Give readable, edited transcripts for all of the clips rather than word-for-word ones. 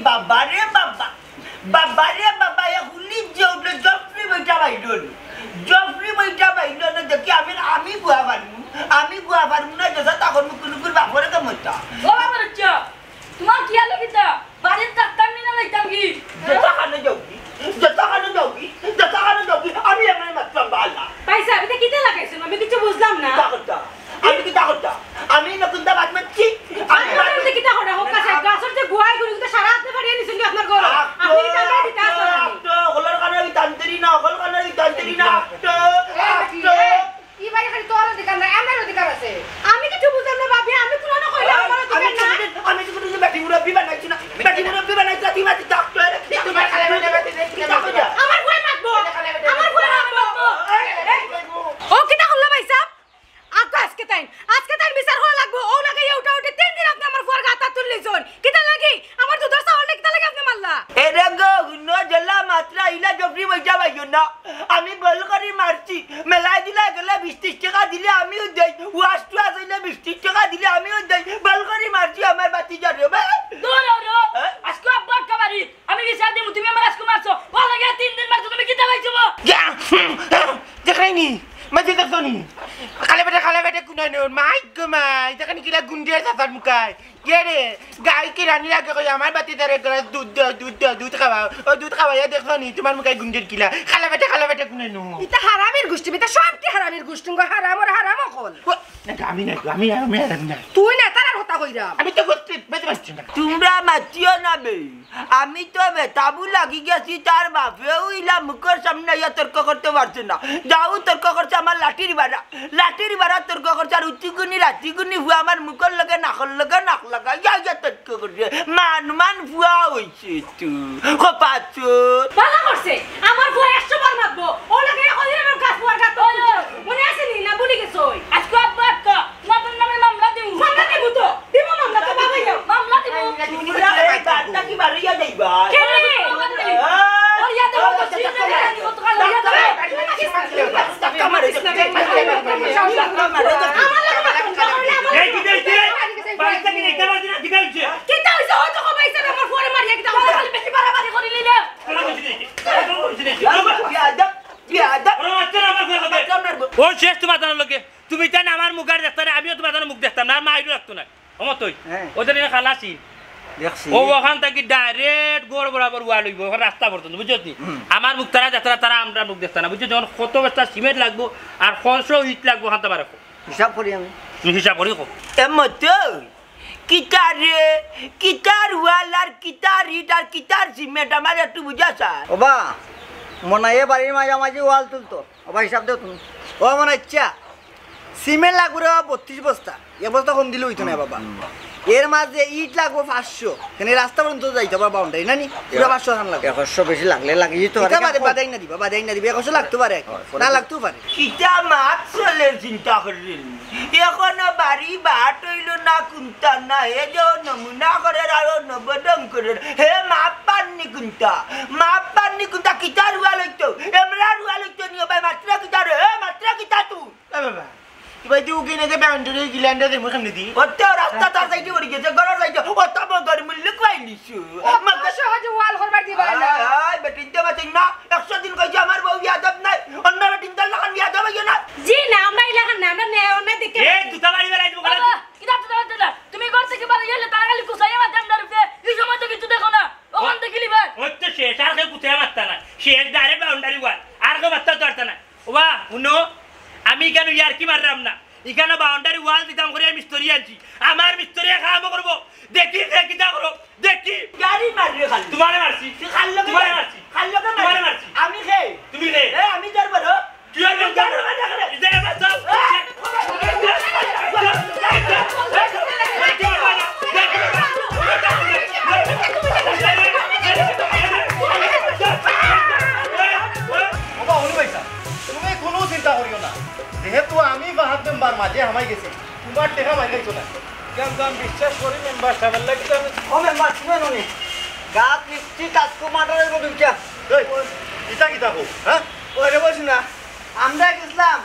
বাবা রে বাবা বাবা রে বাবা এখনই যে উঠলে জফরি বইটা বাইল জফরি বইটা বাইল না দেখি আমি গুয়া পারবো না যথা তখন মুকুলুকুর বাপরে কেমনটা ও বাবা রচ্চা তোমার কি আলো কিতা বাড়ির ডাক্তার নিনা লাইতাম কি যতখানে যাওগি আমি এমন মাত্র বালা পয়সা এটা কিতে লাগাইছেন আমি কিছু বুঝলাম না আমি কি করতা আমি নকুন্দা বাদ মারছি আমি কিতা হড়া হোক কাছে গাছর যে গুয়াই গুলি তো সারা আপনি বাড়িয়ে নিছেন আপনার ঘর আপনি কি টাকা দিতে আসেন তো হলার কানে তান্ত্রি না কি বাড়ি খালি তোর অধিকার না আমার অধিকার আছে আমি কিছু বুঝলাম না বাবা আমি পুরো না কইলাম আমার অধিকার না আমি তো কোনো ব্যাটি মুরব্বি বানাইছি না তুই মাটি ডাক্তার তোমার খালে আমার গুয়াই মারবো ও কিটা হলো ভাই সাহেব আজকে তাই বিচার হওয়া লাগবো ও লাগে উঠা 3 দিন আপনি আমার ফুয়ার গাতা তুললেছেন কিটা লাগি আমার দুধর চাউল কিটা লাগে আপনি মারলা এরে গো হুন্ন জেলা মাত্রা ইলা জফরি বইটা বাইও না আমি বল করি মারছি মেলাই দিলা গেলে 20 টাকা দিলে আমিও দেই ওয়াস্টু আসলে 20 টাকা দিলে আমিও দেই বল করি মারছি আমার বাতি যাবে দৌড়ো আজকে আব্বা কাবারি আমি বিচার দিমু তুমি আমার আজকে মারছো ও লাগে 3 দিন মারছো তুমি কিটা পাইছো দেখাইনি মাঝে দেখছনি খালে বেটে কুনানো মাই গো মাই দেখানি কিলা গুন্ডিয়া সাফার মুকাই রে গাই কি রানী লাগে কই আমার বাতি ধরে দুধ খাওয়াও ও দুধ খাওয়াইয়া দেখছনি তোমার মুকাই গুন্ডির কিলা খালে বেটে কুনানো এটা হারামের গোষ্ঠী এটা সবটি হারামের গোষ্ঠী হারাম কল আমি না তুই না তার কথা কইরা আমি তো তোমরা মাতিও না বে আমি তো বেতাবু লাগি গেছি তার বাপেও ইলা মুখের সামনে ইয়া তর্ক করতে পারছে না যাও তর্ক করছে আমার লাঠির বাড়া তর্ক করছে আর উচিগুনি রাতিগুনি ভুয়া আমার মুখের লগে নাকল লাগা ইয়া তর্ক করছে মান ভুয়া হইছে তুই খপাছো ভালো করছে আমার ভুয়া 100 বার মারবো ও লাগে কইরা আমার গাছ পুয়ার গাছ মনে আছে নি না ভুলি গেছই আজকে আব্বা নতুন নামে মামলা দিমু তো দিমু মামলা তো বাবা যাও মামলা দিমু তোমরা এই বাতটা কি বাড়িয়া যাইবা ওর ইয়া দেবো তো সিনে জানি কত কাল ইয়া দেবে এই কি দেইছে বাইসা কি নেই তোমার দিনা দিগাইছে কিটা হইছে হয়তো কো বাইসা আমার ফোনে মারিয়া কিটা হলো খালি বেশি বাড়াবাড়ি করিলি না ও শেষ তোমার জানার লোকে তুমি তাই আমার মুখ আর দেখতে না আমিও তোমার জানার মুখ দেখতাম না আর মাইরও রাখতো না আমার তুই ওদের খালাসি ও ওখান থেকে ডাইরেক্ট গোড় বরাবর ওয়া লইব রাস্তা পর্যন্ত বুঝছো নি আমার মুখ তারা আমরা মুখ দেখতাম না বুঝছো যখন কত বস্তা সিমেন্ট লাগবো আর 500 ইট লাগবো হাতে পারে হিসাব করি আমি হিসাব করি এমতো কিতার ওয়াল আর কিতার ইট আর কিতার সিমেন্ট আমার একটু বুঝাছা ওবা মনে এ বাড়ির মাঝামাঝি ওয়াল তুলতো ওবা হিসাব দেও তুমি ও মনে ইচ্ছা সিমেন্ট লাগবে 32 বস্তা এ বস্তা কম দিলে হইতো না বাবা এর মাঝে ইট লাগবো 500 কেন রাস্তা পর্যন্ত যাইতে পারবা বাউন্ডারি না নি পুরো 500 খান লাগবে 100 বেশি লাগলে লাগিয়ে তো পারে বাদাই না দিবা 100 লাগতে পারে না লাগতেও পারে কিটা মাছ চলে চিন্তা করলেন এখন বাড়ি বাট হইল না কুন্তা না হে যে নমুনা করে আর নবদম করে হে মাপ পাননি কুন্তা কিটা রুয়া লইতো এমরা রুয়া লইতো নিয়ে ভাই মাত্রা কিটা তুই বাবা ভাই তুই কিনে যে বাউন্ডারি গিলান্ডা দে মুখে নিদি অত রাস্তা তার সাইডে পড়ে গেছে গড়ার সাইডে অত বগর মূল্য কই নিছু মাকে সহজে ওয়াল করবার দিবা না আই বেটিনতে বাতিন না 100 দিন কইছে আমার বউ ইয়াদব নাই অন্য বেটিনতে লাগান ইয়াদব হইছে না জি না আমরা ইলাকান না আমরা নেও না দেখে এই দুটা বাড়ি বেড়াই দিব গলা কিটা তো দাও তুমি ঘর থেকে বাড়ি গেলে তারা খালি কুসাইয়া মার দাম দারুতে এই সময় তো কিছু দেখো না ওখান থেকে লিবা ওই তো শেষ আর কেউ কুতে মারতা না শেষ ডাইরেক্ট বাউন্ডারি ওয়াল আর কেউ মারতা ধরতা না ওবা উনো আমি কেন ইয়ার কি মাররাম না এখানে বাউন্ডারি ওয়াল দিতাম করে মিস্ত্রি আনছি আমার মিস্ত্রি কাম করব দেখি কিটা করো দেখি গাড়ি মাররে খালি তোমারে মারছি খাল্লো তোমারে মারছি তোমারে মারছি আমি খে তুমি রে এ আমি যার বড় কি আর গাড়ি মারলে করে ইদে বাঁচাও বাবা উনি ভাইসা তুমি কোনো চিন্তা করিও না যেহেতু আমি বাহাত মেম্বার মাঝে হামাই গেছি তোমার টেকা মাই খাইছো না কেন বিশ্বাস করি মেম্বার সাহেবের লাগি ও মেম্বার শুনে নুনি গাত মিষ্টি কাজকো মাটারের মতো কিয়া কিতা কো হ্যাঁ ওরে বলছি না আমরা গেছিলাম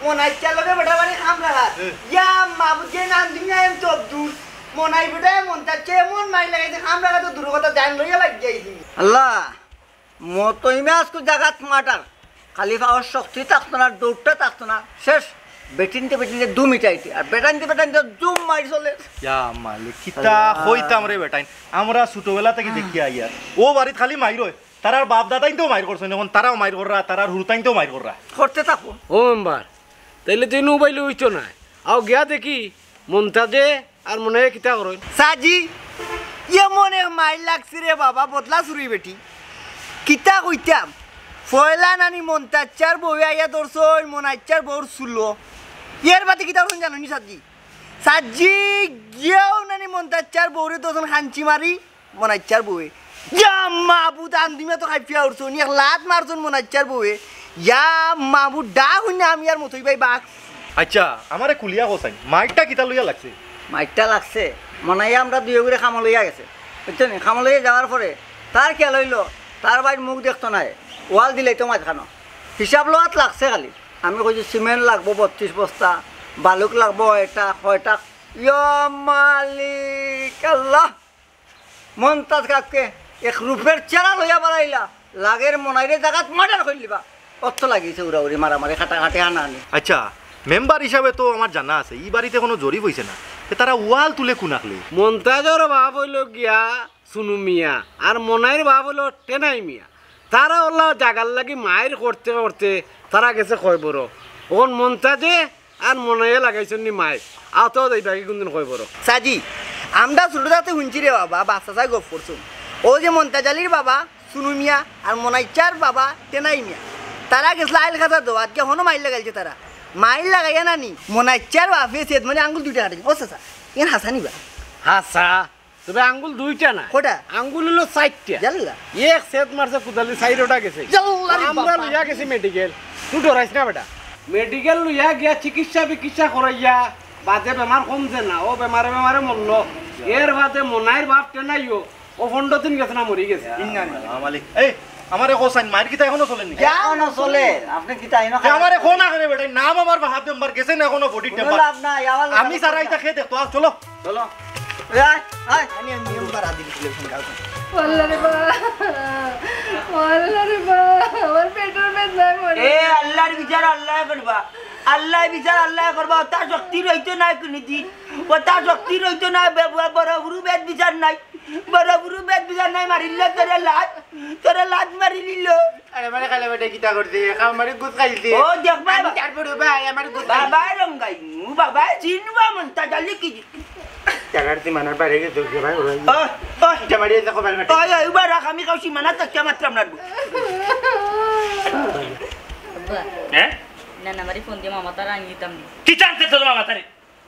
মনে ইচ্ছা লগে বেটা বাড়ি খাম রাখাত ইয়া মাবুদ যে নাম দিন এম তো আব্দুল মনাই বেটা মন চাচ্ছে এমন মাই লাগাইছে আমরা তো দূর কথা জান লইয়া লাগ যাইছি আল্লাহ মতো ইমাজ কো জাগাত মাটার খালি পাওয়ার শক্তি থাকতো না দৌড়টা থাকতো না শেষ বেটিনতে 2 মিটাইতে আর বেটানতে জুম মারি চলে ইয়া মালিক কিতা হইতাম রে বেটাইন আমরা ছোটবেলা থেকে দেখি আইয়া ও বাড়িত খালি মাইর হয় তারার বাপ দাদাইন তো মাইর করছেন এখন তারাও মাইর কররা তারার হুরতাইন তো মাইর কররা করতে থাকো ও মেম্বার তাইলে তুই মোবাইলে হইতো না আও গিয়া দেখি মন্তাজে আর মনে হয় কিতা করো সাজি এমন মাইল লাগছে রে বাবা বদলা চুরি বেটি কিতা কইতাম ফয়লা নানি মন্তাচার বউ আইয়া ধরছই মনাইচার বউর চুলো এর বাতি কিতা করছেন জানো নি সাজি সাজি গিয়েও নানি মন্তাচার বউরে দোজন খাঞ্চি মারি মনাইচার বউয়ে ইয়া মাবুদ আন্দিমে তো খাইফিয়া উঠছো নি এক লাত মারছন মনাইচার বউয়ে ইয়া মাবুদ ডা হইনা আমি আর মতই ভাই বাক আচ্ছা আমারে কুলিয়া কোসাইন মাইকটা কিতা লইয়া লাগছে মাইকটা লাগছে মনে হয় আমরা দুই করে খামা লইয়া গেছে বুঝছো নি খামা লইয়া যাওয়ার পরে তার কে লইলো তার বাড়ির মুখ দেখতো না ওয়াল দিলেই তো মাঝখানো হিসাব লোয়াত লাগছে খালি আমি কইছি সিমেন্ট লাগবো 32 বস্তা বালুক লাগবো এটা 6টা ইয়া মালিক আল্লাহ মন্তাজ কাকে এক রূপের চেরা লইয়া বাড়াইলা লাগের মনাইরে জায়গাত মার্ডার কইলিবা অর্থ লাগিয়েছে উড়াউড়ি মারামারি খাটাখাটি হানাহানি আচ্ছা মেম্বার হিসাবে তো আমার জানা আছে এই বাড়িতে কোনো জরিপ হইছে না তারা ওয়াল তুলে কুনাকলে মন্তাজর বাপ হইল গিয়া সুনু মিয়া আর মনাইর বাপ হইল টেনাই মিয়া তারা ওলা জাগার লাগি মায়ের করতে করতে তারা গেছে কয় বড় ওন মন্তাজে আর মনাইয়ে লাগাইছেন নি মায়ের আত বাকি কোনদিন কয় বড় সাজি আমরা ছোটদাতে শুনছি রে বাবা বাচ্চা চাই গপ করছো ও যে মন্তাজালির বাবা সুনু মিয়া আর মনাইচার বাবা টেনাই মিয়া তারা গেছিল আইল খাতা দো আজকে হনো মাইল লাগাইছে তারা মাইল লাগাইয়া নানি মনাইচার বাপে সেত মানে আঙ্গুল 2টা কাটে ও চাচা এন হাসানিবা হাসা তবে আঙ্গুল 2টা না কোটা আঙ্গুল হলো 4টা জাল্লা এক সেট মারছে কুদালি 4টা গেছে আমরা লইয়া গেছি মেডিকেল তুই ডরাইস না বেটা মেডিকেল লইয়া গিয়া চিকিৎসা করাইয়া বাদে বেমার কমছে না ও বেমারে মরলো এর বাদে মনাইর বাপ টেনাইও ও 15 দিন গেছে না মরি গেছে মালিক এই আমারে কোসাইন মাইর কিতা এখনো চলেনি কেন চলে আপনি কি তাই না আমারে কোনা করে বেটা নাম আমার হাত মেম্বার গেছে না এখনো বডি টেম্পার লাভ নাই আমি সারাইতা খেয়ে দেখতো চলো চলো আয় আমি মেম্বার আদি টেলিফোন কাল আল্লাহ রে বা আমার পেটের বেদনা মরে এ আল্লাহর বিচার আল্লাহ করবা আল্লাহ বিচার আল্লাহ করবা তার শক্তি রইতো না কোনদিন ও তার শক্তি রইতো না বড় গুরু বেদ বিচার নাই বড় গুরু বেদ বিচার নাই মারিলে তোরে লাত মারি নিল আরে মানে খালে বেটা কিতা করতে আমারে গুদ খাইছে ও দেখবা তারপর ভাই আমার গুদ বাবা রঙ্গাই বাবা চিনবা মনটা জালি কি জাগারতে মানার বাইরে গিয়ে দেখে ভাই ওই ও এটা মারিয়ে দেখো ভাই বেটা ওই এবার রাখ আমি কাউসি মানা তো কেমাত্র আমরা হ্যাঁ না না মারি ফোন দিয়ে মামা তারা আনি দিতাম কি জানতে তো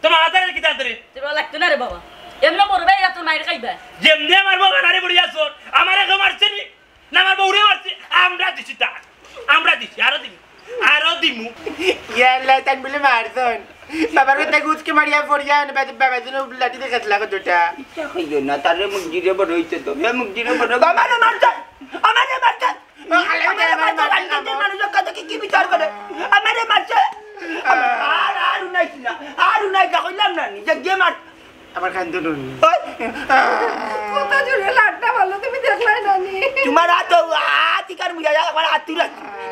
তোমার মাথারে কি জানতে রে তোর লাগতো না রে বাবা এমন মরবে এত মাইর খাইবা যেমনি আমার বাবা নারে বুড়ি আসর আমার এগো মারছে নি না আমার বউরে মারছে আমরা দিছি তা আমরা দিছি আরো দিমু ইয়াল্লা তাই বলে মারছন বাবার কথা গুদকে মারিয়া পড়িয়া বাবা দিন লাঠি দেখে লাগো দুটা ইচ্ছা কইলো না তারে মুখ জিরে বড় হইছে তো হে মুখ জিরে বড় আমারে মারছে মানুষ কত কি বিচার করে আমারে মারছে আর নাই কইলাম না নিজে গে মার আমার খান্দু নুন কথা জুড়ে লাড্ডা ভালো তুমি দেখলাই না নি তোমার হাত আতিকার মুয়া আমার হাতুর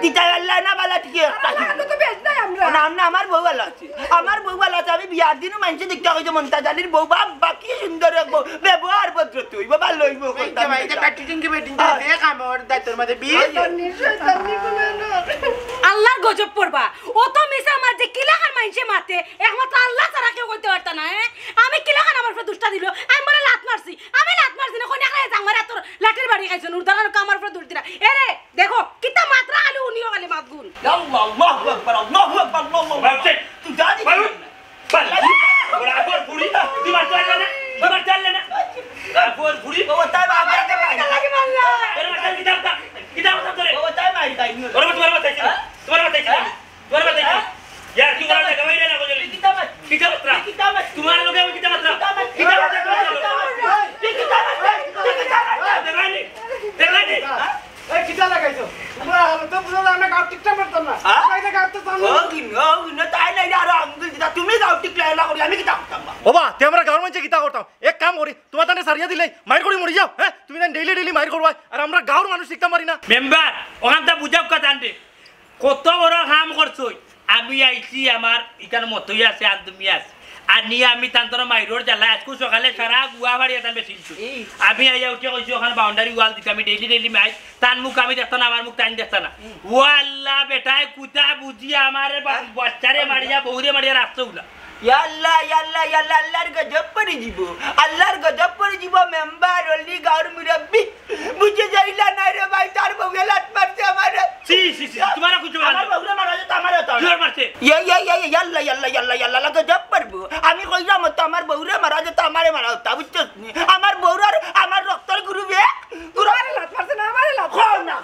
দিতা আল্লাহ না বালা ঠিক আলো তো বেশ নাই আমরা না আমার বউ ভালো আছে আমি বিয়ার দিনও মানুষ দেখতে হইছে মন্তাজালির বউ বাকি সুন্দর ব্যবহার পত্র তুই ভালো লইব আল্লাহর গজব পড়বা ও তো মিছা আমার যে কিলাখান মাইনছে মাতে একমাত্র আল্লাহ ছাড়া কেউ করতে পারত না আমি কিলাখান আমার উপর দুষ্টা দিল আমি বলে লাত মারছি না কোন একলাই জামার তোর লাঠির বাড়ি খাইছেন উদাহরণ আমার উপর দুষ্টি না এরে দেখো কিতা মাত্রা আলু উনিও খালি মাতগুন আল্লাহু আকবার আল্লাহু আকবার তুই জানি বড় আপর পুরি তুই মার চাললে না আপর পুরি ও তাই বাবা লাগে মাল্লা তোর মাথা কিতাব তোরে ও তাই মারি তাই তোমার মাথা यार क्यों करा कमाई लेना को जल्दी किताब तुम्हारे लोग किताब তে আমরা গাঁর মানুষে গীতা করতাম এক কাম করি তোমার তানে সারিয়া দিলে মাইর করে মরি যাও হ্যাঁ তুমি না ডেইলি ডেইলি মাইর করবা আর আমরা গাঁর মানুষ শিখতে পারি না মেম্বার ওখানটা বুঝাব কথা আনতে কত বড় কাম করছো আমি আইছি আমার এখানে মতই আছে আর তুমি আছে আর নিয়ে আমি তান্তর মাইরোর জ্বালা আজকে সকালে সারা গুয়া বাড়ি এটা বেশি আমি আইয়া উঠে কইছি ওখানে বাউন্ডারি ওয়াল দিতে আমি ডেইলি ডেইলি মাইর তার মুখ আমি দেখতাম না আমার মুখ টাইম দেখতাম না ও আল্লাহ বেটায় কুতা বুঝিয়ে আমার বাচ্চারে মারিয়া বউরে মারিয়া রাখছে উলা ইয়াল্লা ইয়াল্লা ইয়াল্লা আল্লাহর গজব পড়ে যাব আল্লাহর গজব পড়ে যাব মেম্বার ওলি গাঁর মুরব্বি বুঝে যাইলা না রে ভাই তার বউকে লাত মারছে আমারে সি সি সি তোমারা কুছ বলো আমার বউরে মারা যেত আমারে তো জোর মারছে ইয়াল্লা ইয়াল্লা ইয়াল্লা ইয়াল্লা গজব পড়ব আমি কইলাম তো আমার বউরে মারা যেত আমারে মারা হতা বুঝছস নি আমার বউর আর আমার রক্তর গ্রুপে তোরা লাত মারছে না আমারে লাত না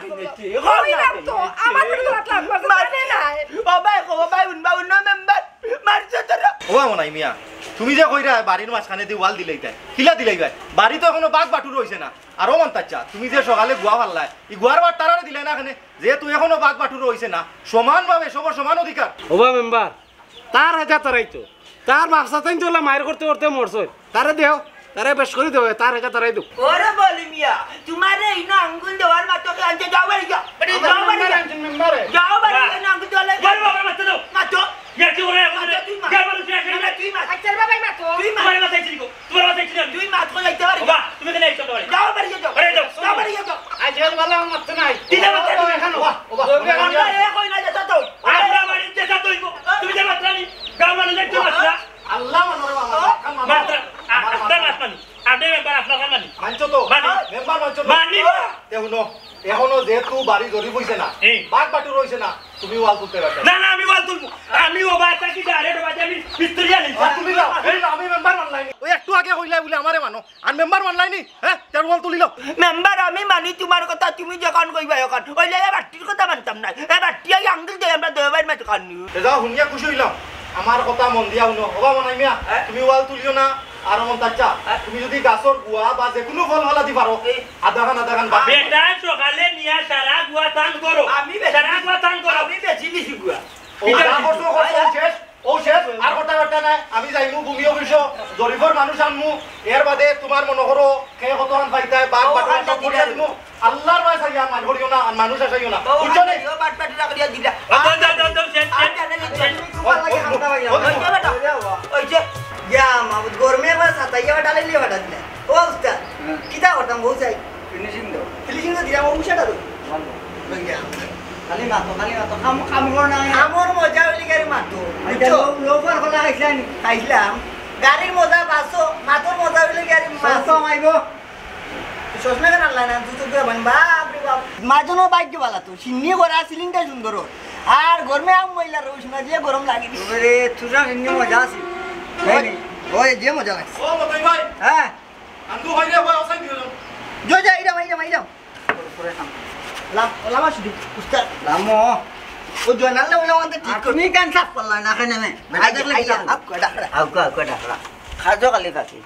তো আমার লাত মারছে মানে না ও ভাই উন মেম্বার মারছে তোরা ও মনাই মিয়া তুমি যে কইরা বাড়ির মাঝখানে দিয়ে ওয়াল দিলেই তাই কিলা দিলেই ভাই বাড়ি তো এখনো বাঘ বাটুর রইছে না আরো মন্তাচ্ছা তুমি যে সকালে গুয়া ফাল্লাই এই গুয়ার বার তারারে দিলে না এখানে যেহেতু এখনো বাঘ বাটুর রইছে না সমানভাবে সবার সমান অধিকার ওবা মেম্বার তার হাজার তারাইতো তার বাক্সা তাই তোলা মায়ের করতে করতে মরছো তারে দেও তারে বেশ করে দেও তার হাজার তারাই দো ওরে বলি মিয়া তোমারে ইনো আঙ্গুল দেওয়ার মাত্র আনতে যাও বাড়ি যাও যাও বাড়ি যাও বাড়ি ইনো আঙ্গুল দেওয়ালে বল বাবা মারতে দাও মাতো ইয়া কি করে গার বালু শেষ করে না তুই মাত আচ্ছা বাবাই মাতো তুই মাত তোমার মাথায় ছিল তোমার মাথায় ছিল তুই মাত কই যাইতে পারি বাবা তুমি কেন আইছো তোমারে যাও বাড়ি যাও যাও বাড়ি যাও আজকাল ভালো মারতে নাই দিদা মারতে তুমি এখানে আমরা এ কই না যেত তো আমরা বাড়িতে যেটা তুই তুমি যে মাত্রানি গার বালু যাইছো মাত্রা আল্লাহ মানরে মাত্রা আটা মাত্রানি আডে মেম্বার আপনার কামানি মানছো তো মানি। মেম্বার মানছো তো মানি এখনো এখনো যেহেতু বাড়ি জরি হইছে না এই। বাঘ বাটুর রইছে না তুমি ওয়াল তুলতে পারবে না না আমি ওয়াল তুলবো আমি ও বাচ্চা কি ডাইরেক্ট বাজে আমি মিস্ত্রি আনি তুমি লাও এই আমি মেম্বার মানলাইনি ওই একটু আগে কইলাই বলে আমারে মানো আর মেম্বার মানলাইনি হ্যাঁ তার ওয়াল তুলি লাও মেম্বার আমি মানি তোমার কথা তুমি যখন কইবা এখন ওইলে এ বাট্টির কথা মানতাম না এ বাট্টি আই আঙ্গুল দেই আমরা দেবাই মাত কান্নি যাও শুনিয়া খুশি হইলাম আমার কথা মন দিয়া শুনো হবা মনাই মিয়া তুমি ওয়াল তুলিও না আর মন তাচ্চা তুমি যদি গাছর গুয়া বা যে কোনো ফল ফলা দি পারো আধা খান বাকি বেটা সকালে নিয়া সারা গুয়া টান করো আমি সারা গুয়া টান করো আমি বেশি বেশি গুয়া ও যা করছো শেষ ও শেষ আর কথা নাই আমি যাইমু ভূমি অফিস জরিফর মানুষ আনমু এর বাদে তোমার মনে করো কে কতখান পাইতাই বাঘ বাটুর সব করে দিমু আল্লাহর ভাই সাইয়া মান করিও না আর মানুষ আসাইও না বুঝছো না ও বাট বাট রাখিয়া দিলা দাও শেষ ওই যে ইয়া মাহমুদ গরমে বা সাতাইয়া ডালে লিয়ে বাটা দিলে ও উস্তাদ কিতা করতাম বউ চাই ফিনিশিং দাও ফিনিশিং তো দিলাম উষাটা দাও খালি মাতো কাম কর না আমার মজা হইলি গাড়ি মাতো লোফার খোলা খাইছিলাম গাড়ির মজা বাসো মাতোর মজা হইলি গাড়ি মাতো মাইব চশমা কেন আনলা না দুটো করে বান বাপ রে বাপ মাজনো বাইক বালা তো সিন্নি করা সিলিংটা সুন্দর আর গরমে আম মইলা রইছ না যে গরম লাগি রে তুরা সিন্নি মজা আছে ওই যে মজা লাগে ও মতই ভাই হ্যাঁ আন্দু হইরে ভাই ওসাই দিও जो जा इधर माइडम लामा शुद्ध उस्ताद लामो वो जो नाले वाला वांटे ठीक कर नहीं कान साफ पल्ला ना खाने में आज तक लगी आपको डाकरा खाजो खाली काकी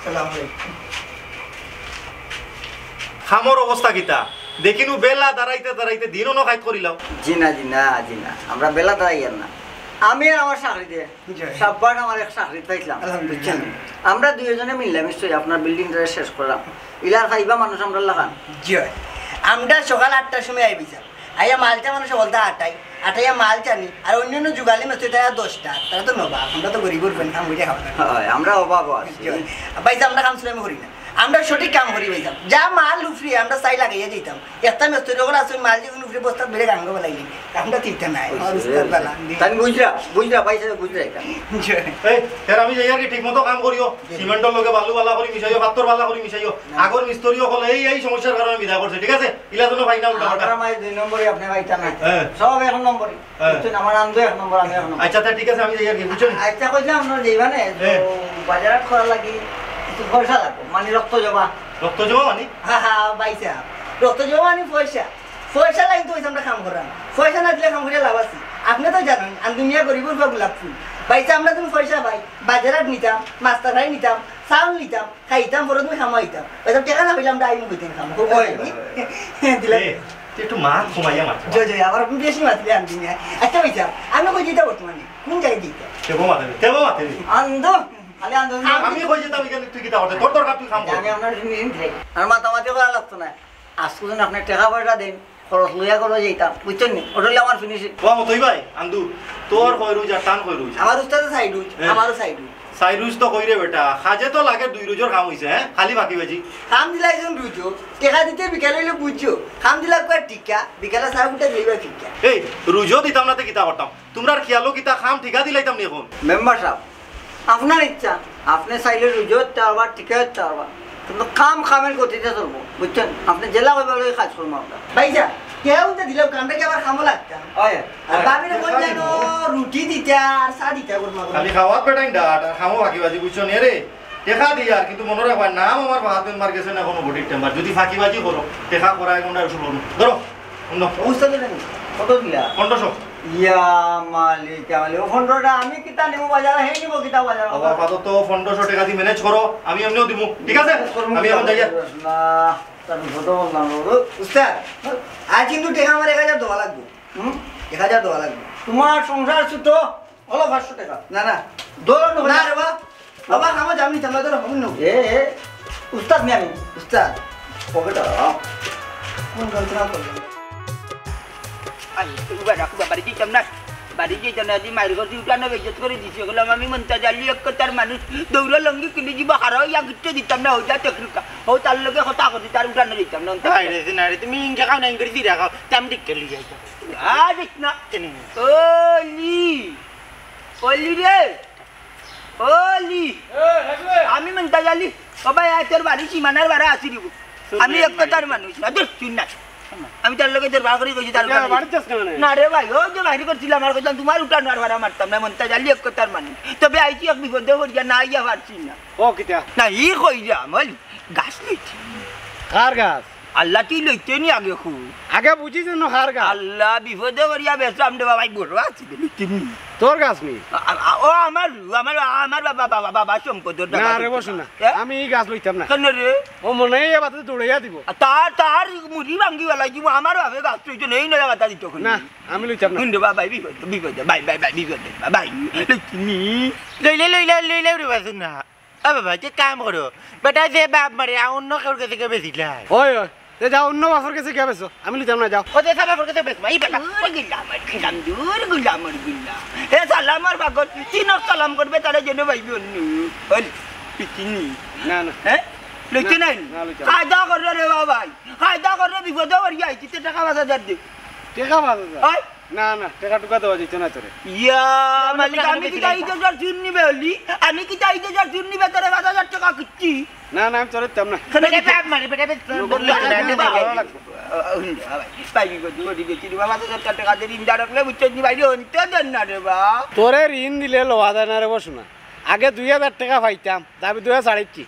सलाम अलैकुम খামর অবস্থা কিতা দেখিনু বেলা দাঁড়াইতে দাঁড়াইতে দিনও ন খাইত করিলাও জিনা আমরা বেলা দাঁড়াই না আমি আর আমার চাকরি দিয়ে সববার আমার এক চাকরি পাইছিলাম বুঝছেন আমরা দুইজনে মিললাম নিশ্চয়ই আপনার বিল্ডিংটা শেষ করলাম ইলার খাইবা মানুষ আমরা লাগান জয় আমরা সকাল 8টার সময় আইবি স্যার আইয়া মালটা মানুষ বলতে 8টায় মাল চানি আর অন্যান্য যুগালি মাছ তারা 10টা তারা তো নবা আমরা তো গরিবর ফেন কাম করে খাওয়া আমরা অভাব আছি ভাইসা আমরা কাম শুনে করি না আমরা সঠিক কাম করি ভাইসাম যা মাল উফরি আমরা চাই লাগাইয়া যেতাম একটা মেস্তরি যখন আসুন মাল যখন উফরি বস্তা বেড়ে গাঙ্গ বলাইলি আমরা ঠিকঠাক নাই তাই বুঝরা পাইছে বুঝরা এই এর আমি যাই আর কি ঠিকমতো কাম করিও সিমেন্টর লগে বালু বালা করি মিশাইও পাথর বালা করি মিশাইও আগর মিস্ত্রিও হল এই সমস্যার কারণে বিদা করছে ঠিক আছে ইলা জন্য ভাই না উল্টা আমরা মাই 2 নম্বরই আপনি ভাইটা নাই সব এক নম্বরই বুঝছেন আমার আন্দো এক নম্বর আমি এক নম্বর আচ্ছা তা ঠিক আছে আমি যাই আর কি বুঝছেন আচ্ছা কইলাম আমরা যাইবানে বাজারত করা লাগি একটু পয়সা লাগবে মানে রক্ত জমা মানে বাইসা রক্ত জমা মানে পয়সা লাইন তো আমরা কাম করাম পয়সা না দিলে কাম করে লাভ আছে আপনি তো জানেন আমি দুনিয়া গরিবর গোলাপ ফুল বাইসা আমরা তুমি পয়সা পাই বাজারত নিতাম মাস্টার ভাই নিতাম চাউল নিতাম খাইতাম পরে তুমি খামাইতাম ওইসব টাকা না পাইলে আমরা আইন কইতেন খাম দিলে একটু মাছ ঘুমাইয়া মাছ জয় আবার বেশি মাতলে আনবি না আচ্ছা বাইসা আমি কই দিতে বর্তমানে কোন জায়গায় দিতে তেবো মাতে আন্দ খালি আন্দোলন আমি কই যেতাম এখানে তুই কিতা করতে তোর দরকার তুই কাম কর আমি আপনার আর মাতামাতি করা লাগতো না আজকে যেন আপনার টাকা পয়সা দেন খরচ লইয়া করে যেতাম বুঝছেন নি ওটা হলে আমার ফিনিশিং ও মতই ভাই আন্দু তোর কইরুজ আর টান কইরুজ আমার উস্তাদ সাইড উইচ আমারও সাইড উইচ সাইরুজ তো কইরে বেটা খাজে তো লাগে 2 রুজর কাম হইছে হ্যাঁ খালি বাকি বাজি খাম দিলা একজন রুজো টাকা দিতে বিকালে হইলে বুঝছো খাম দিলা কয় টিকা বিকালে সারা গুটা লইবা ফিকা এই রুজো দিতাম না তে কিতা করতাম তোমরা খেয়ালো কিতা খাম ঠিকা দিলাইতাম নি এখন মেম্বার সাহেব আপনার ইচ্ছা আপনি চাইলে রুজো চারবার টিকা চারবার কিন্তু কাম খামের গতিতে চলবো বুঝছেন আপনি জেলা ওইভাবে কাজ করবো আমরা ভাইজা কেউ তো দিলেও কামটা কি আবার খামো লাগতাম আর বাবিরে কোন জানো রুটি দিতা আর চা দিতা করবো খালি খাওয়া পেটাই ডাট আর খামো বাকি বাজি বুঝছো নি রে টেকা দি আর কিন্তু মনে রাখবা নাম আমার বাহাত মার গেছে না কোনো বডির টেম্বার যদি ফাঁকি বাজি করো টেকা করা এখন আর শুরু ধরো অন্য বুঝতে পারলেন কত দিলা 1500 ইয়া মালিক মালিক ও ফন্ডটা আমি কিতা নেবো বাজার হে নিবো কিতা বাজার বাবা আপাতত 1500 টাকা দি ম্যানেজ করো আমি এমনিও দিব ঠিক আছে আমি এখন যাই তার কত বললাম উস্তাদ আজ কিন্তু টাকা আমার 1000 দেওয়া লাগবে 1000 দেওয়া লাগবে তোমার সংসার ছোট হলো 500 টাকা না না দোলো না রে বাবা আমার জানি তোমরা তো হবে না এ উস্তাদ নে আমি উস্তাদ পকেট কোন গল্পনা করলেন আই তুই বাড়ি যেতাম না বাড়ি যেতাম না মায়ের ঘর উঠানো বেজত করে দিছি গেলাম আমি মনটা জালি এক তার মানুষ দৌড়া লঙ্গি কিনে যাব হারাও ইয়া গিটে দিতাম না ওইটা টেকনিকা ও তার লগে কথা করি তার উঠানো দিতাম না তুমি ইনকে খাও না ইনকে দি রাখো তাম ঠিক করে যাই আজ না ওলি ওলি রে ওলি আমি মনটা জালি বাবা তোর বাড়ি সীমানার বাড়া আসি দিব আমি এক তার মানুষ না দেখ শুন না আমি তার লগে দরবার করে কইছি তার না রে ভাই ও যে বাইরে করছিলাম আমার কইতাম তোমার উঠানো আর ভাড়া মারতাম না মনটা জালি এক কথার মানুষ তবে আইছি এক বিপদে হইয়া না ইয়া পারছি না ও কিতা না ই কই যা আমল গাছ লইছি কার গাছ আল্লাহ তুই লইতে নি আগে খুব আগে বুঝিস না কার গাছ আল্লাহ বিপদে করিয়া বেসাম দে বাবাই বড় আছে তুমি তোর গাছ নি ও আমার আমার আমার বাবা বাবা সম্পদের না রে বসু না আমি এই গাছ লইতাম না কেন রে ও মনে হয় এবার দৌড়াইয়া দিব তার তার মুড়ি ভাঙ্গি বেলা দিব আমার ভাবে গাছ লইতে নেই নয়া কথা দিত না আমি লইতাম না শুনতে বাবাই বিপদ বাই বাই বাই বিপদ বাই তুমি লইলে রে বাসুন না আ বাবা যে কাম করো বেটা যে বাপ মারে অন্য কারোর কাছে কে বেশি লাই ওই ওই তে যাও অন্য বাসর কাছে কে বেছো আমি লইতাম না যাও ও যে সাবা কাছে বেশ মাই বেটা গিলাম দূর গুলামর গিলা এ সালামার বাগত তিনক সালাম করবে তারা যেন ভাইবি অন্য হল পিকিনি না না হ্যাঁ লইতে নাই না, লইতে নাই। কায়দা করে রে বাবাই কায়দা করে বিপদে করিয়া আইছি টাকা 5000 দে টেকা বাজা ওই না না টাকা টুকা দেওয়া যেত না তোরে ইয়া মালিক আমি কি তাই তো যার চুন নিবে হলি আমি কি তাই তো যার চুন নিবে তোরে 5000 টাকা কিচ্ছি না না আমি তোরে দিতাম না বেটা বাপ মারে বেটা পাইবি গো দিদি গেছি বাবা 5000 টাকা দিয়ে ঋণ রাখলে বুঝছিস নি বাইরে অন্তে দেন না রে বা তোরে ঋণ দিলে লওয়া যায় না রে বসু না আগে 2000 টাকা পাইতাম দাবি 2000 ছাড়িছি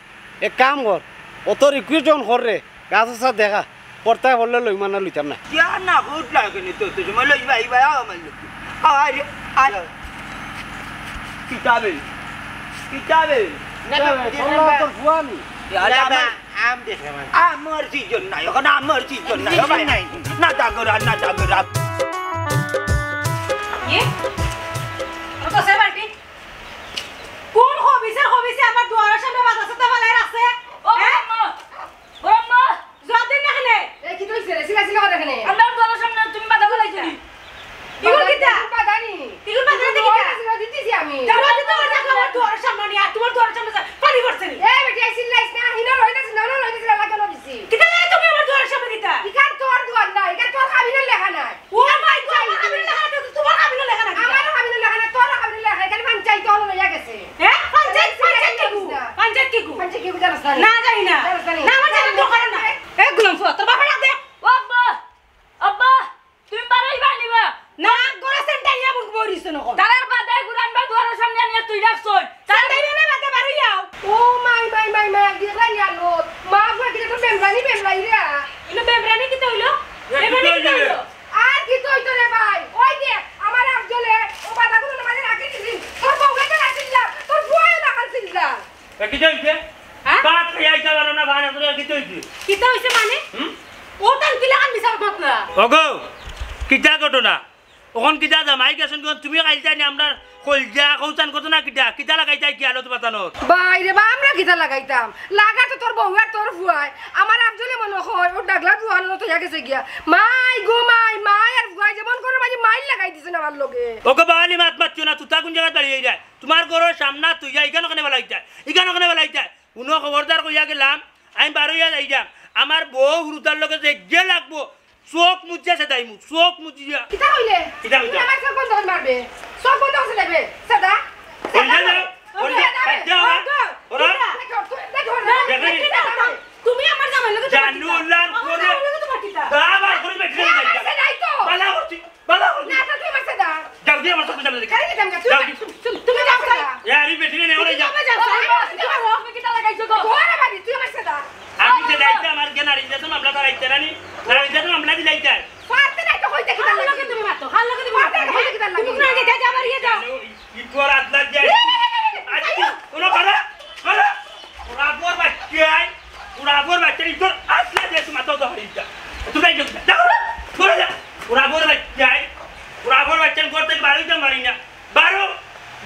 এক কাম কর অত রিকোয়েস্ট যখন কর রে গাছ আছে দেখা পড়তে বললে লই মানা লইতাম না क्या ना होट लागे ने तो तुझे मतलब भाई भाई आओ मतलब अरे अरे किताबें তোর ফুয়ানি यार আম দেখে মানে আমার সিজন নাই এখন আমার সিজন নাই ভাই না টাগরা ये तो से बाटी কোন হবিছে আমার দুয়ারের সামনে বাজার সাথে ফেলাই রাখছে ও আম্মা যদিন না খেলে এ কি কইছে রে সিলা সিলা করে এখানে আমার দুয়ারের সামনে তুমি বাধা ফেলাইছিলি ইগুল কিটা পাদানি ইগুল বাধা দিকে সিলা দিতেছি আমি যারা দিতে বাধা আমার দুয়ারের সামনে নিয়ে তোমার দুয়ারের সামনে পানি পড়ছে নি এ বেটি সিলাইস না হিনা রইতাছ না না রইতাছ লাগানো দিছি কিটা তুমি আমার দুয়ারের সামনে দিতা ইকান তোর দুয়ার না ইকান তোর খাবিনের লেখা নাই ও মাই গড আমি লেখা তো তোমার আমি লেখা না আমারও খাবিনের লেখা নাই তোর খাবিনের লেখা এখানে পঞ্চায়েত হলো লইয়া গেছে হ্যাঁ পঞ্চায়েত কি গো পঞ্চায়েত কি বুঝাছ না জানি না না আমার জানি তো করে না এ গুলাম ফুয়া তোর বাবা ডাক দে ও আব্বা তুমি বাড়াই বানিবা না গোরা সেন্টাইয়া মুখ বরিছ না তার বাদাই গুরান বা দুয়ারের সামনে নিয়ে তুই রাখছই সেন্টাই না বাদে বাড়াই যাও ও মাই দেখলা নিয়ালো মা ফুয়া কি তো বেমরানি রে ইলো বেবরানি কি হইলো বেবরানি কি হইলো আর কি তো হইতো রে ভাই ওই দেখ আমার আফজলে ও বাদাগুলো নামাজে রাখি দিছি তোর বউকে রাখিলা তোর ফুয়াও রাখিলা কি হইছে হ্যাঁ বাত খাই যাবার না ভাড়া করে কি হইছে কিতা হইছে মানে ও টান কিলা কান বিচার মত না ওগো কিটা ঘটনা ওখন কিটা জামাই গেছেন কোন তুমি কাইলতা নি আমরা কলজা কৌচান কত না কিটা কিটা লাগাই যাই কি আলো তো বাতানোর বাইরে বা আমরা কিতা লাগাইতাম লাগা তো তোর বউ আর তোর ফুয়াই আমার আফজলে মনে হয় ও ডাগলা ফুয়ানো তো গেছে গিয়া মাই গো মাই আর ফুয়াই যেমন করে মাঝে মাইল লাগাই দিছেন আমার লগে ওকে বাঙালি মাত মাতছো না তুই কোন জায়গায় দাঁড়িয়ে যায় তোমার ঘরের সামনা তুই যা এখানে ওখানে বেলাই যায় এখানে ওখানে বেলাই যায় কোনো খবরদার কইয়া গেলাম আমি বারোইয়া যাই যাম আমার বউ হুরুতার লগে যে লাগবো চোখ মুচিয়াছে তাই মুখ চোখ মুচিয়া কিতা কইলে কিতা কইতা? আমার সব বন্ধ করে মারবে সব বন্ধ করে লাগবে সাদা কলজা দাও কলজা কাটতে হবে ওরা তুমি আমার জামাই লগে জানু উল্লান করে বাবা করে বেঠে যাই বালা করছি বালা করছি না তুই মারছে দা যাও দিয়ে আমার সাথে যাবে কারে দিতাম গা তুমি যাও এ আমি বেঠে নে ওরে যা তুমি কিতা লাগাইছো গো তোরা বাড়ি তুই মারছে দা আমি যে দাইতে আমার জ্ঞান আর ইজ্জত মামলা দাইতে রানি আর ইজ্জত মামলা দি দাইতে পারতে নাই তো কইতে কিতা লাগে তুমি মারতো হাল লগে তুমি মারতো কইতে কিতা লাগে তুমি না যা যা মারিয়ে যাও ইকুয়ার আতলা যায় আজকে ওনো করে করে পুরাপুর বাচ্চাই পুরাপুর বাচ্চাই তোর আসলে যে তুমি তো হইতা তুমি যাও করে যা পুরাপুর বাচ্চাই পুরাপুর বাচ্চাই করতে বাড়িতে মারি না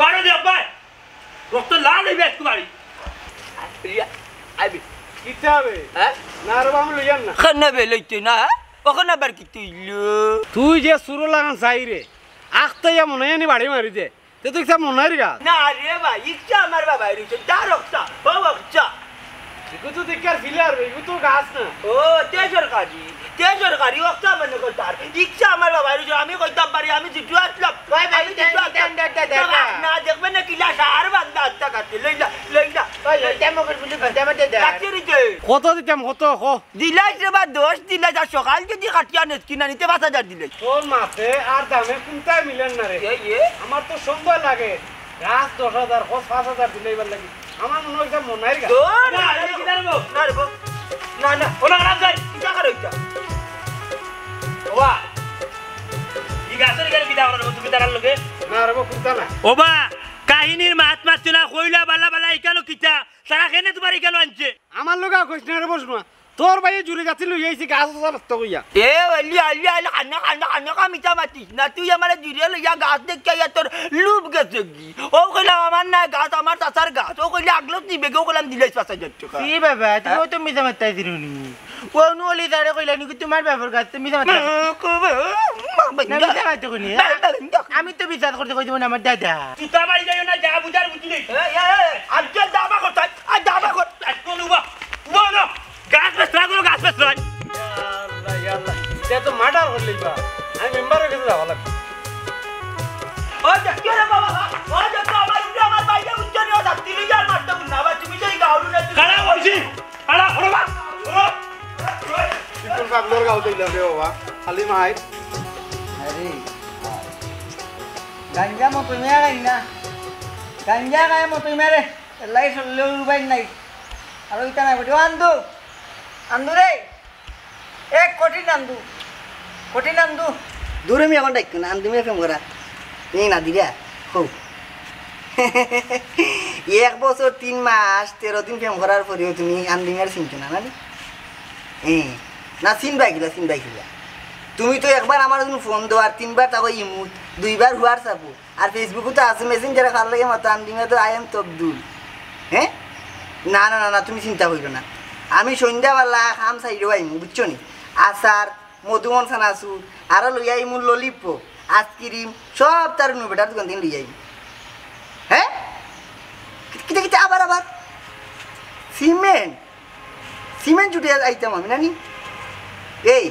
বারো দে ভাই রক্ত লাল হইবে একটু বাড়ি আইবি কিতা হবে হ্যাঁ না রে বাম লইয়ান না খানা বেলাইতে না ওখানে আবার কি তুইলো তুই যে সুরো লাগান চাই রে আখতাইয়া মনে হয় নি বাড়ি মারি দে তে তুই কিতা মনে হয় গা না রে ভাই ইচ্ছা আমার বাবা রয়েছে তার রক্তা ও বাচ্চা ইগু তো দেখার ফিলার ইগু তো গাছ না ও তে সরকারি রক্তা মনে করতার ইচ্ছা আমার বাবা রয়েছে আমি কইতাম পারি আমি জিতু আসলাম আমি জিতু আসলাম না দেখবে না কিলা সার বান্দা আত্মা কাটে লইলা কত দিতাম কত হ দিলাই রে বা 10 দিলাই যা সকাল যদি কাটিয়া নেস কিনা নিতে 5000 দিলাই তোর মাতে আর দামে কোনটাই মিলেন না রে আমার তো সুন্দর লাগে গাছ 10,000 খোঁজ 5,000 দিলেইবার লাগি আমার মনে হয় মনে হয় গা না এই কি দাঁড়াবো না রে না ওনা খারাপ যাই কিটা করে এটা ওবা ই গাছের গেল কি দাও তুমি দাঁড়ার লগে না রে কোনটা না ওবা কাহিনীর মাত মারছো না কইলা বালা বালা ইকানো কিতা সারা কেনে তোমার ইকানো আনছে আমার লগা কইছ না রে বসনু তোর ভাই জুরি গাছি লই আইছি গাছ তো কইয়া এ আল্লি খানা কামিটা মাতিস না তুই আমার জুড়ে লইয়া গাছ দেখে তোর লুপ গেছে কি ও কইলাম আমার না গাছ আমার চাচার গাছ ও কইলে আগলত দিবে কেউ কইলাম দিলাই 5000 টাকা কি বাবা তুমি তো মিছা মাত্তাই দিরুনি কোন ওলি দাঁড়ে কইলা নি তোমার ব্যাপার গাছ তুমি মিছা মাত্তাই আমি তো বিচার করতে কইতে মানে আমার দাদা তুতা বাড়ি যাইও না যা বুঝার বুঝলি আজকে দাবা কথা আর দাবা কথা আজকে উবা উবা না গাছ বেসরা করো গাছ বেসরা আল্লাহ আল্লাহ এটা তো মার্ডার হইলিবা আমি মেম্বারের কাছে যাওয়া লাগবে ও দেখো রে বাবা ও দেখো আমার বাইরে উচ্চ নিয়ে যাচ্ছি লিজার মারতে না বা তুমি যাই গাউলু না খাড়া করছি খাড়া করো বা কোন পাগলোর গাও দিলা রে বাবা খালি মাই আরে গাঞ্জা মতো মেরে না গাঞ্জা গায়ে মতো মেরে লাইফ লুবাই নাই আর ওইটা না বড় আন্দু রে এক কঠিন আন্দু দূরে মি এখন ডাইক না আন্দু মে ফেম করা এই না দিরা হো 1 বছর 3 মাস 13 দিন ফেম করার পরেও তুমি আন্দু মের চিনছো না না না চিনবাই গিলা তুমি তো একবার আমার ফোন দাও আর 3 বার তাও ইমুট 2 বার হোয়াটসঅ্যাপ আর ফেসবুকে তো আছে মেসেঞ্জারে কার লাগে মত আন্দিমে তো আই এম তবদুল হ্যাঁ না না না তুমি চিন্তা করিও না আমি সন্ধ্যাবেলা খাম চাইরো আইমু বুঝছো নি আচার মধুমন সানাসু আর লই আইমু ললিপ আইসক্রিম সব তার নু বেটার দোকান থেকে লই আইমু হ্যাঁ কিটা আবার সিমেন্ট জুটে আইতাম আমি নানি এই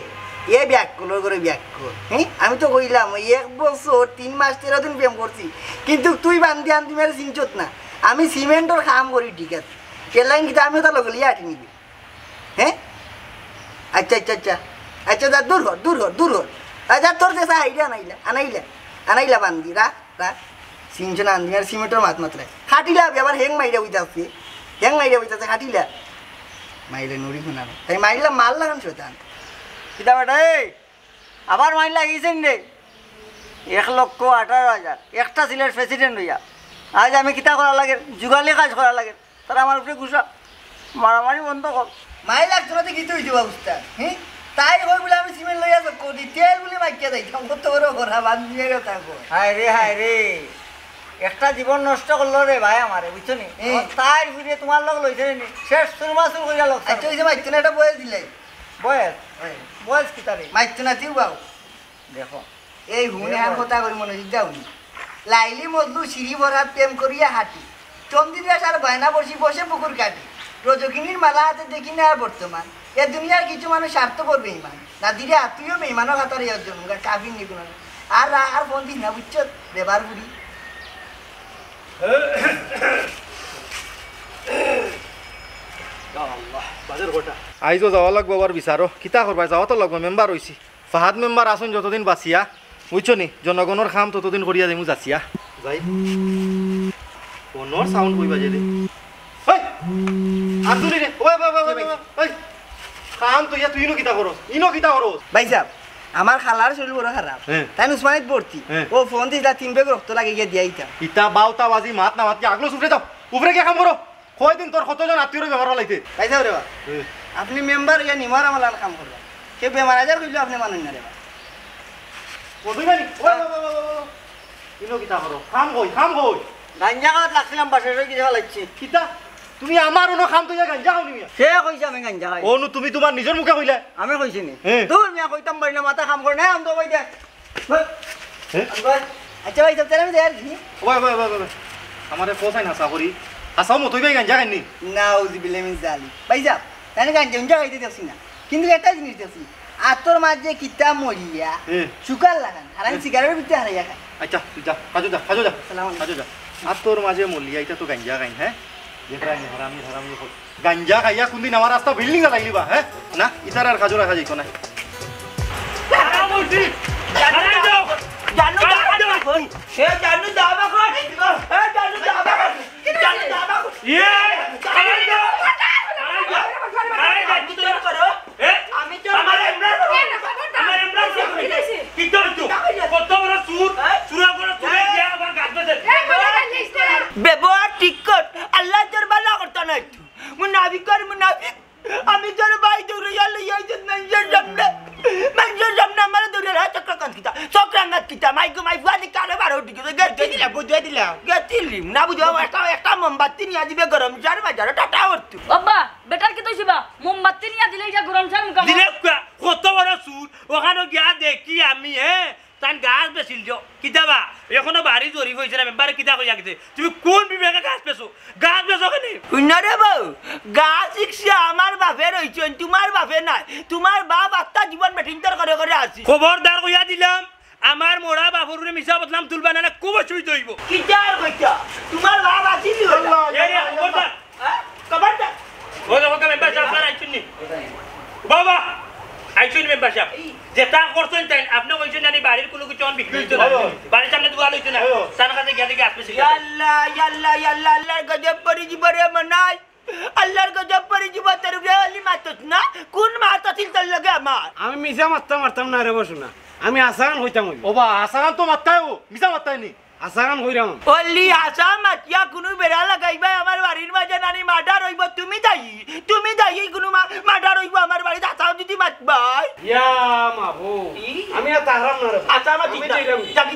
এ ব্যাগ করে ব্যাগ কর হ্যাঁ আমি তো কইলাম 1 বছর 3 মাস 13 দিন প্রেম করছি কিন্তু তুই বান্ধি আনতি মেরে চিনচত না আমি সিমেন্টর কাম করি ঠিক আছে কেলাইন কিন্তু আমিও তো লগলিয়ে আটি নিবি হ্যাঁ আচ্ছা যা দূর হর আচ্ছা তোর দেশে আইডিয়া আনাইলা বান্ধি রা চিনছ না আনতি আর সিমেন্টর মাত্রায় খাটিলা আবার হ্যাং মাইরা হইতাছে খাটিলা মাইলে নুড়ি খুনা তাই মাইলা মাল লাগান শোতান কিতা বেটা এই আবার মাইন লাগিয়েছেন রে 1,18,000 একটা সিলেট প্রেসিডেন্ট হইয়া আজ আমি কিতা করা লাগে যুগালি কাজ করা লাগে তারা আমার উপরে গুসা মারামারি বন্ধ কর মাই লাগতো না কি তুই দিবা বুঝতা হ্যাঁ তাই হয় বলে আমি সিমেন্ট লইয়া করি তেল বলে মাইকিয়া যাই কত বড় করা বান্ধিয়ে থাকো হায় রে একটা জীবন নষ্ট করলো রে ভাই আমারে বুঝছো নি তাই ফিরে তোমার লোক লইছে নি শেষ সুরমাসুর কইরা লোক আচ্ছা ওই যে মাইতো না এটা বয়স দিলাই বয়স বয়স কি তারে মাইতো না দিও বাবু দেখো এই হুনে আর কথা করি মনোযোগ দাওনি লাইলি মজলু সিঁড়ি ভরা প্রেম করিয়া হাঁটি চন্দ্রিদাস আর বায়না বসি বসে পুকুর কাটি রজকিনীর মালা হাতে দেখি না আর বর্তমান এ দুনিয়ার কিছু মানুষ স্বার্থপর বেইমান না দিলে আত্মীয় বেইমানও হাতারে অর্জন কাফির নিগুণ আর আর ফোন দিস না বুঝছো বেবার বুড়ি আইজো যাওয়া লাগবো আবার বিচারো কিতা করবা যাওয়া তো লাগবো মেম্বার হইছি ফাহাদ মেম্বার আসুন যতদিন বাঁচিয়া বুঝছো নি জনগণের খাম ততদিন করিয়া দিমু যাচিয়া যাই ফোনের সাউন্ড কই বাজে রে ওই আন্দুলি রে ওই ওই খাম তো ইয়া তুই ইনো কিতা করস ভাই সাহেব আমার খালার শরীর বড় খারাপ তাই উসমানিত ভর্তি ও ফোন দিস 3 বেগ রক্ত লাগে গিয়ে দিয়াইতা ইতা বাউতা বাজি মাত না মাত কি আগলো সুফরে যাও উপরে কে কাম করো কয়দিন তোর কতজন আত্মীয়র ব্যবহার লাইতে ভাই সাহেব রে আপনি মেম্বার ইয়া নিমার আমলার কাম করবা কে বেমার আজার কইলো আপনি মানুন না রে কই বানি ইনো কিতা করো খাম কই গাঞ্জা খাওয়াত লাগছিলাম বাসে কি যাওয়া লাগছে কিতা তুমি আমার অন্য খাম তো গাঞ্জা খাওনি মিয়া সে কইছে আমি গাঞ্জা খাই অনু তুমি তোমার নিজের মুখে কইলা আমি কইছি নি হ্যাঁ। দূর মিয়া কইতাম পারি না মাথা কাম করে না আম তো কই দে আচ্ছা ভাই সাহেব আমি দেয়ার কি ওই আমারে পৌঁছাই না সাকরি আসাও মতই ভাই গাঞ্জা খাইনি নাউজুবিল্লাহি মিন জালিক ভাই সাহেব তাই গাঞ্জা খাইতে দেখছি না কিন্তু একটা জিনিস দেখছি আতর মাঝে কিতা মরিয়া সুগার লাগান আর আমি সিগারেটের ভিতরে হারাইয়া খাই আচ্ছা তুই যা কাজু যা আর তোর মাঝে মলিয়া এটা তো গাঞ্জা খাইন হ্যাঁ দেখরানি হারামি গাঞ্জা খাইয়া কোনদিন আমার রাস্তা বিল্ডিং এ লাগলিবা হ্যাঁ না ইতার আর কাজু রাখা যাইতো না ব্যবহার ঠিক কর আল্লাহ তোর ভালো করতে নাই মুনাফিক আমি তোর ভাই দৌড়িয়া লইয়া মানুষের সামনে আমার দৌড়িয়া চক্রাকান্ত কিতা মাই ফুয়াদি কারে বারো দিকে বুঝিয়ে দিলাম গেছিলিম না বুঝাও একটা মোমবাতি নিয়ে দিবে গরম চার বাজারে টাটা করতো আব্বা বেটার কি তৈছিবা মোমবাতি নিয়া দিলে এটা গরম চান মুকা দিলে কত বড় সুর ওখানে গিয়া দেখি আমি তান গাছ বেছিল দিও কিতাবা এখনো বাড়ি জরি হয়েছে না মেম্বারে কিতা কইয়া গেছে তুমি কোন বিবেকে গাছ বেছো কেনে রে বউ গাছ শিখছে আমার বাপের হইছে তোমার বাপে নাই তোমার বাপ আত্মা জীবন বেঠিন্তর করে আছি খবরদার কইয়া দিলাম আমার মোড়া বাবুরে মিছা বদলাম তুলবা না খুব অসুবিধা হইব কিতার কইতা তোমার বাপ আছিল খবরদার ও দেখো মেম্বার সাহেব আইছুন নি বাবা আইছুন মেম্বার সাহেব যেটা করছেন তাই আপনি কইছেন না বাড়ির কোনো কিছু বিক্রি হইতো না বাড়ির সামনে দুয়া লইতো না তার কাছে গিয়া দেখি আসবে আল্লাহ গজব পরি জীবরে মনাই আল্লাহর গজব পরি জীব তোর রেলি মাতত না কোন মাতাছিল তোর লাগে আমার আমি মিছা মারতাম না রে বসুনা আমি আসান হইতাম ওবা আসান তো মাত্তাই ও মিছা মাত্তাই নি আসান হইরাম ওলি আসা মাতিয়া কোনো বেড়া লাগাইবা আমার বাড়ির মাঝে নানি মাডার হইব তুমি দাই কোনো মাডার হইব আমার বাড়িতে আসাও যদি মাতবাই ইয়া মাবু আমি আর তাহরাম না রে আসা মাতি জাগি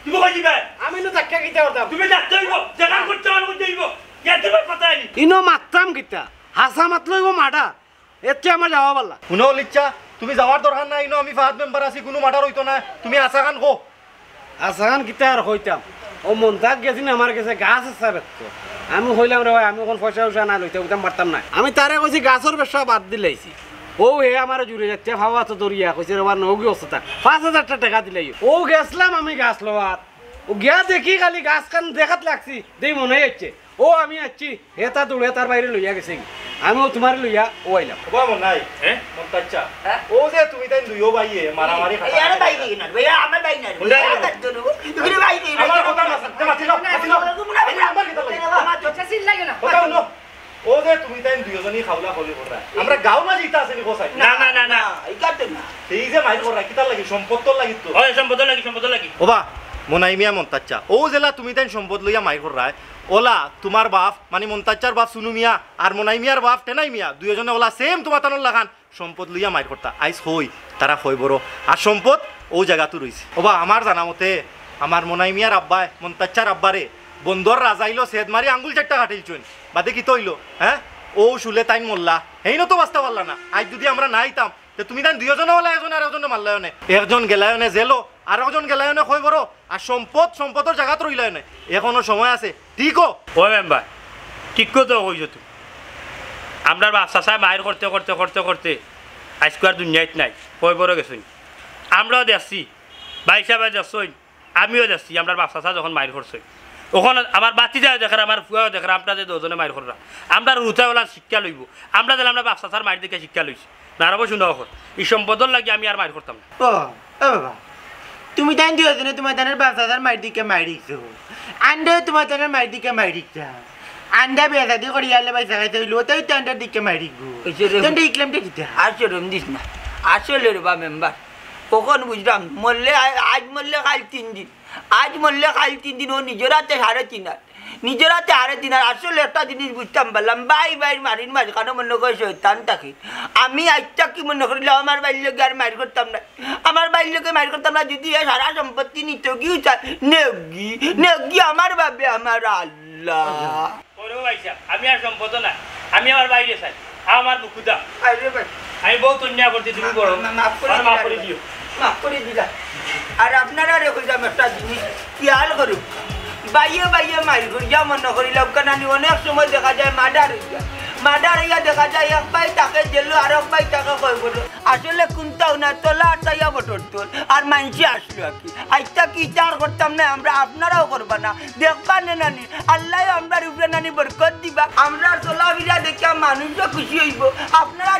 তুমি কই দিবা আমি নো তাক্কা কিতা করতাম তুমি যাচ্ছ হইব জায়গা করতে হইব ইয়া তোমার কথা নাই ইনো মারতাম কিতা হাসা মাতলইব মাডা এতে আমার যাওয়া পারলা শুনো লিচ্ছা তুমি যাওয়ার দরকার নাই ইনো আমি ফাহাদ মেম্বার আছি কোনো মাটার হইতো না তুমি আশা খান কো আসান কিতা আর হইতাম ও মন্তাক গেছিন আমার কাছে গাছ আছে বেতো আমি হইলাম রে ভাই আমি কোন পয়সা না লইতে উঠাম পারতাম না আমি তারে কইছি গাছের ব্যবসা বাদ দিলাইছি ও হে আমার জুড়ে যাচ্ছে ভাবা তো দরিয়া কইছে রে বার নগি অবস্থা 5000 টাকা দিলাই ও গেছলাম আমি গাছ লওয়ার ও গিয়া দেখি খালি গাছ কান দেখাত লাগছি দেই মনে হচ্ছে ও আমি আছি হেতা দৌড়ে তার বাইরে লইয়া গেছে আমিও তোমার লইয়া ও আইলাম ওবা মন নাই মন তাচ্চা ও যে তুমি তাই দুইও ভাইয়ে মারামারি খাতা ইয়ার ভাই কি না ভাই আমার ভাই না তুমি ভাই কি আমার কথা না সত্যি মাতি নাও আমার কথা লাগে আমার চোখে সিল লাগে না কথা হলো ও যে তুমি তাই দুইজনই খাওলা খলি কররা আমরা গাও না জিতা আছে নি কোসাই না এই কাটে না এই যে মাইর কররা কিতা লাগি সম্পদ তো লাগি তো ওই সম্পদ লাগি ওবা মনাই মিয়া মন্তাচ্চা ও জেলা তুমি তাই সম্পদ লইয়া মাইর কররা ওলা তোমার বাপ মানে মন্তাচ্চার বাপ সুনু মিয়া আর মনাই মিয়ার বাপ টেনাই মিয়া দুইজনে ওলা সেম তোমার তানোর লাগান সম্পদ লইয়া মাইর করতা আইস হই তারা হই বড় আর সম্পদ ও জায়গা তো রইছে ওবা আমার জানা মতে আমার মনাই মিয়ার আব্বাই মন্তাচ্চার আব্বারে বন্দর রাজাইলো সেদ মারি আঙ্গুল চারটা কাটিলছুন বাদে কি তৈল হ্যাঁ ও শুলে তাই মল্লা এই তো বাঁচতে পারলা না আজ যদি আমরা নাইতাম তো তুমি তাই দুইজনে বলা একজন আর একজনে মারলায়নে একজন গেলায়নে জেলো আর একজন গেলায়নে কই বড় আর সম্পদের জায়গাত রইলায়নে এখনো সময় আছে ঠিক ও মেম্বার ঠিক তো কইছো তুমি আমরা বাচ্চা সাহেব মায়ের করতে করতে করতে করতে আজকে আর দুনিয়াত নাই কই বড় গেছই আমরাও দেখছি ভাই সাহেব দেখছই আমিও দেখছি আমরা বাচ্চা সাহেব যখন মায়ের করছই ওখানে আমার বাতি যায় দেখার আমার ফুয়াও দেখার আমরা যে দুজনে মায়ের করা আমরা রুচাওয়ালা শিক্ষা লইব আমরা দিলে আমরা বাচ্চা সাহেব মায়ের দিকে শিক্ষা লইছি নারাবো শুনে এখন এই সম্পদর লাগে আমি আর মায়ের করতাম না ও বাবা তুমি তাই দুজনে তোমার তানের বাচ্চাদের মায়ের দিকে মারিছো আন্ডাও তোমার তানের মায়ের দিকে মারিছা আন্ডা বেসাদি করি আলে পয়সা খাইতে হইলো তাই তো আন্ডার দিকে মারিগো তোমরা ইকলামটা দিতে আসলে দিস না আসলে রে বা মেম্বার কখন বুঝলাম মরলে আজ মরলে কাল 3 দিন আজ মরলে কাল 3 দিন ও নিজের হাতে 3.5 হাত নিজের হাতে 3.5 হাত আসলে একটা জিনিস বুঝতাম পারলাম বাই মারিন মাঝখানে মনে করে শৈতান থাকে আমি আজটা কি মনে করিলে আমার বাড়ির লোকে আর মারি করতাম না আমার বাড়ির লোকে মারি করতাম না যদি সারা সম্পত্তি নিত কি নেগি আমার বাবে আমার আল্লাহ আমি আর সম্পদ না আমি আমার বাইরে চাই আমার বুকুদা আমি বহুত অন্যায় করছি তুমি বড় মাফ করে দিও মাফ করে দিলা আর আপনারা রেখে যাম একটা জিনিস খেয়াল করুন বাইয়ে মারি করি যা মনে করি লোকানি অনেক সময় দেখা যায় মার্ডার হইয়া দেখা যায় এক ভাই তাকে জেল আর এক ভাই তাকে কই বলো আসলে কোনটাও না তোলা আটাইয়া বটর তোর আর মানসি আসলো আর কি আজটা কি চার করতাম না আমরা আপনারাও করবা না দেখবা না নানি আল্লাহ আমরা উপরে নানি বরকত দিবা আমরা চলা ফিরা দেখা মানুষও খুশি হইব আপনারা